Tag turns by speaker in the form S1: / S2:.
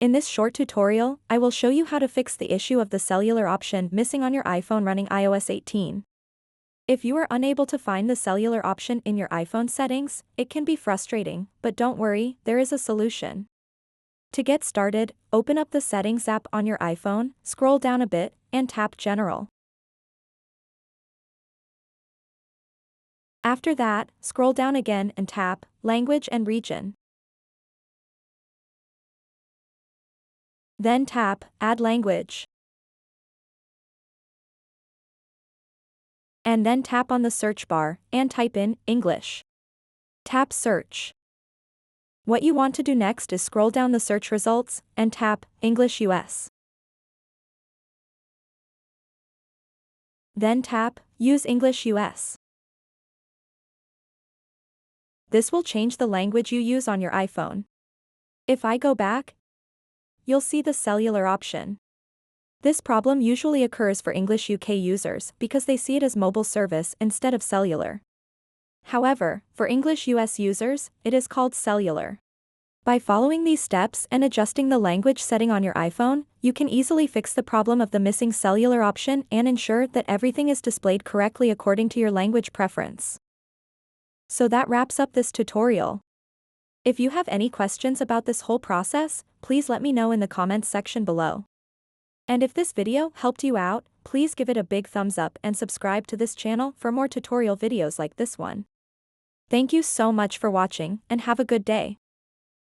S1: In this short tutorial, I will show you how to fix the issue of the cellular option missing on your iPhone running iOS 18. If you are unable to find the cellular option in your iPhone settings, it can be frustrating, but don't worry, there is a solution. To get started, open up the Settings app on your iPhone, scroll down a bit, and tap General. After that, scroll down again and tap Language and Region. Then tap Add Language. And then tap on the search bar and type in English. Tap Search. What you want to do next is scroll down the search results and tap English US. Then tap Use English US. This will change the language you use on your iPhone. If I go back, you'll see the cellular option. This problem usually occurs for English UK users because they see it as mobile service instead of cellular. However, for English US users, it is called cellular. By following these steps and adjusting the language setting on your iPhone, you can easily fix the problem of the missing cellular option and ensure that everything is displayed correctly according to your language preference. So that wraps up this tutorial. If you have any questions about this whole process, please let me know in the comments section below. And if this video helped you out, please give it a big thumbs up and subscribe to this channel for more tutorial videos like this one. Thank you so much for watching and have a good day.